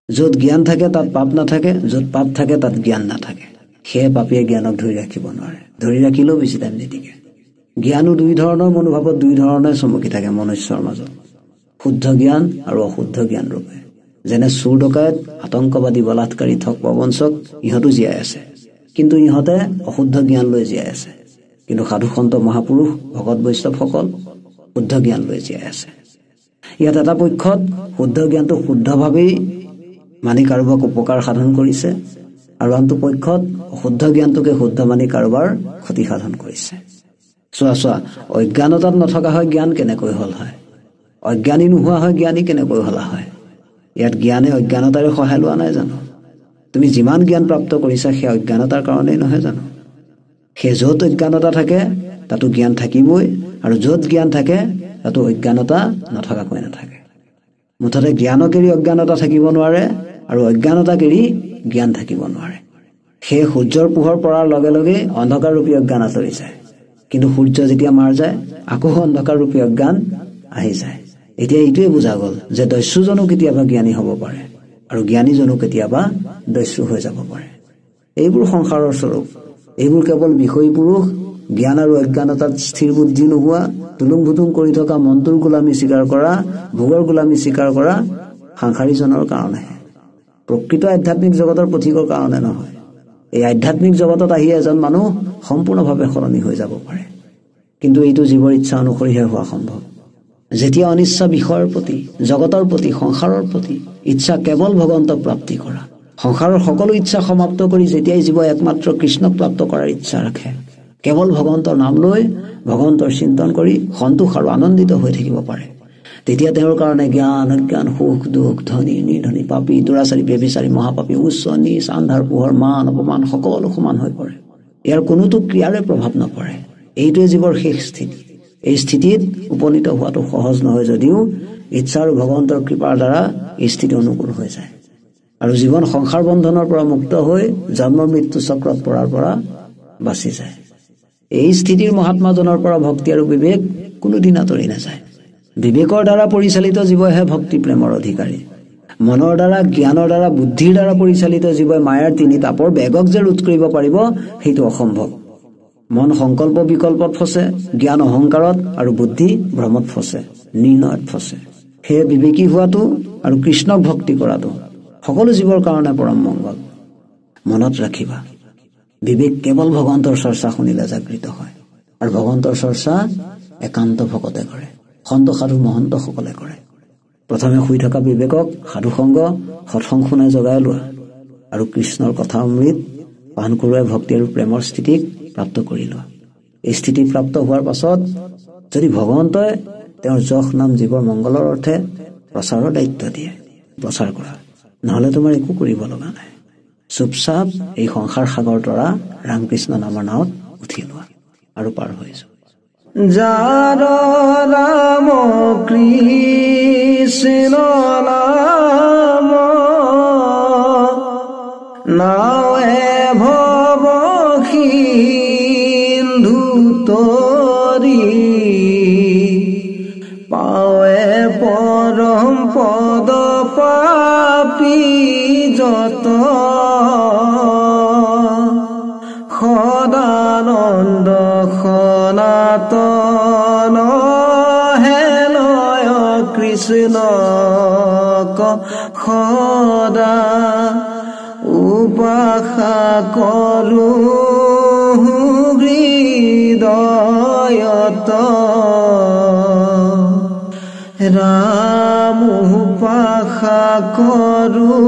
য'ত জ্ঞান থাকে তাত পাপ নাথাকে, য'ত পাপ থাকে তাত জ্ঞান নাথাকে। সেয়ে পাপীয়ে জ্ঞানক ধৰি ৰাখিব নোৱাৰে, ধৰি ৰাখিলেও বেছি টাইম নিদিয়ে। জ্ঞানো দুই ধৰণৰ, মনোভাৱত দুই ধৰণে চমকি থাকে মনুষ্যৰ মাজত, শুদ্ধ জ্ঞান আৰু অশুদ্ধ জ্ঞান ৰূপে। যেনে চোৰ ডকায়ত, আতংকবাদী, বলাৎকাৰী, ঠগ প্ৰবঞ্চক ইহঁতো জীয়াই আছে, কিন্তু ইহঁতে অশুদ্ধ জ্ঞান লৈ জীয়াই আছে। কিন্তু সাধু সন্ত মহাপুৰুষ ভকত বৈষ্ণৱসকল শুদ্ধ জ্ঞান লৈ জীয়াই আছে। ইয়াত এটা পক্ষত শুদ্ধ জ্ঞানটো শুদ্ধভাৱেই মানি কাৰোবাক উপকাৰ সাধন কৰিছে, আৰু আনটো পক্ষত অশুদ্ধ জ্ঞানটোকে শুদ্ধ মানি কাৰোবাৰ ক্ষতি সাধন কৰিছে। চোৱা, অজ্ঞানতাত নথকা হয় জ্ঞান কেনেকৈ হল হয়? অজ্ঞানী নোহোৱা হয় জ্ঞানী কেনেকৈ হলা হয়? ইয়াত জ্ঞানে অজ্ঞানতাৰে সহায় লোৱা নাই জানো? তুমি যিমান জ্ঞান প্ৰাপ্ত কৰিছা সেই অজ্ঞানতাৰ কাৰণেই নহয় জানো? সেই য'ত অজ্ঞানতা থাকে তাতো জ্ঞান থাকিবই, আৰু য'ত জ্ঞান থাকে তাতো অজ্ঞানতা নথকাকৈ নাথাকে। মুঠতে জ্ঞানক এৰি অজ্ঞানতা থাকিব নোৱাৰে, আৰু অজ্ঞানতাক এৰি জ্ঞান থাকিব নোৱাৰে। সেই সূৰ্যৰ পোহৰ পৰাৰ লগে লগে অন্ধকাৰ ৰূপী অজ্ঞান আঁতৰি যায়, কিন্তু সূৰ্য যেতিয়া মাৰ যায় আকৌ অন্ধকাৰ ৰূপী অজ্ঞান আহি যায়। এতিয়া এইটোৱে বুজা গ'ল যে দস্যুজনো কেতিয়াবা জ্ঞানী হ'ব পাৰে, আৰু জ্ঞানীজনো কেতিয়াবা দস্যু হৈ যাব পাৰে। এইবোৰ সংসাৰৰ স্বৰূপ, এইবোৰ কেৱল বিষয়ী পুৰুষ, জ্ঞান আৰু অজ্ঞানতাত স্থিৰ বুদ্ধি নোহোৱা, তুলুং ভুতুং কৰি থকা, মনটোৰ গোলামী স্বীকাৰ কৰা, ভোগৰ গোলামী স্বীকাৰ কৰা সাংসাৰীজনৰ কাৰণেহে, প্ৰকৃত আধ্যাত্মিক জগতৰ পথিকৰ কাৰণে নহয়। এই আধ্যাত্মিক জগতত আহি এজন মানুহ সম্পূৰ্ণভাৱে সলনি হৈ যাব পাৰে, কিন্তু এইটো জীৱৰ ইচ্ছা অনুসৰিহে হোৱা সম্ভৱ। যেতিয়া অনিচ্ছা বিষয়ৰ প্ৰতি, জগতৰ প্ৰতি, সংসাৰৰ প্ৰতি ইচ্ছা কেৱল ভগৱন্তক প্ৰাপ্তি কৰা, সংসাৰৰ সকলো ইচ্ছা সমাপ্ত কৰি যেতিয়াই জীৱ একমাত্ৰ কৃষ্ণক প্ৰাপ্ত কৰাৰ ইচ্ছা ৰাখে, কেৱল ভগৱন্তৰ নাম লৈ ভগৱন্তৰ চিন্তন কৰি সন্তোষ আৰু আনন্দিত হৈ থাকিব পাৰে, তেতিয়া তেওঁৰ কাৰণে জ্ঞান, অজ্ঞান, সুখ, দুখ, ধনী, নিৰ্ধনী, পাপী, দুৰাচাৰী, ব্যভিচাৰী, মহাপাপী, উচ্চ, নীচ, আন্ধাৰ, পোহৰ, মান, অপমান সকলো সমান হৈ পৰে। ইয়াৰ কোনোটো ক্ৰিয়াৰে প্ৰভাৱ নপৰে। এইটোৱে জীৱৰ শেষ স্থিতি। এই স্থিতিত উপনীত হোৱাটো সহজ নহয় যদিও ইচ্ছা আৰু ভগৱন্তৰ কৃপাৰ দ্বাৰা এই স্থিতি অনুকূল হৈ যায়, আৰু জীৱন সংসাৰ বন্ধনৰ পৰা মুক্ত হৈ জন্ম মৃত্যু চক্ৰত পৰাৰ পৰা বাচি যায়। এই স্থিতিৰ মহাত্মাজনৰ পৰা ভক্তি আৰু বিবেক কোনোদিন আঁতৰি নাযায়। বিবেকৰ দ্বাৰা পৰিচালিত জীৱহে ভক্তি প্ৰেমৰ অধিকাৰী। মনৰ দ্বাৰা, জ্ঞানৰ দ্বাৰা, বুদ্ধিৰ দ্বাৰা পৰিচালিত জীৱই মায়াৰ তিনি তাপৰ বেগক যে ৰোধ কৰিব পাৰিব সেইটো অসম্ভৱ। মন সংকল্প বিকল্পত ফচে, জ্ঞান অহংকাৰত, আৰু বুদ্ধি ভ্ৰমত ফচে, নিৰ্ণয়ত ফচে। সেয়ে বিবেকী হোৱাটো আৰু কৃষ্ণক ভক্তি কৰাটো সকলো জীৱৰ কাৰণে পৰম মংগল। মনত ৰাখিবা, বিবেক কেৱল ভগৱন্তৰ চৰ্চা শুনিলে জাগৃত হয়, আৰু ভগৱন্তৰ চৰ্চা একান্ত ভকতে কৰে, সন্ত সাধু মহন্ত সকলে কৰে। প্ৰথমে শুই থকা বিবেকক সাধুসংগ, সৎসং শুনাই জগাই লোৱা, আৰু কৃষ্ণৰ কথা অমৃত পান কৰোৱাই ভক্তি আৰু প্ৰেমৰ স্থিতিক প্ৰাপ্ত কৰি লোৱা। এই স্থিতি প্ৰাপ্ত হোৱাৰ পাছত যদি ভগৱন্তই তেওঁৰ যশ নাম জীৱৰ মংগলৰ অৰ্থে প্ৰচাৰৰ দায়িত্ব দিয়ে, প্ৰচাৰ কৰা, নহলে তোমাৰ একো কৰিব লগা নাই। চুপচাপ এই সংসাৰ সাগৰ তৰা ৰামকৃষ্ণ নামৰ নাৱত উঠি লোৱা আৰু পাৰ হৈ যোৱা। যাৰ ৰাম কৃষ্ণ নাম নাৱে ভৱ সিন্ধু তৰি, পাৱে পৰম পদ পাপী যত, সদানন্দ সনাতন হেলয় কৃষ্ণক সদা উপাসা কৰো হৃদয়ত, ৰাম উপাসা কৰো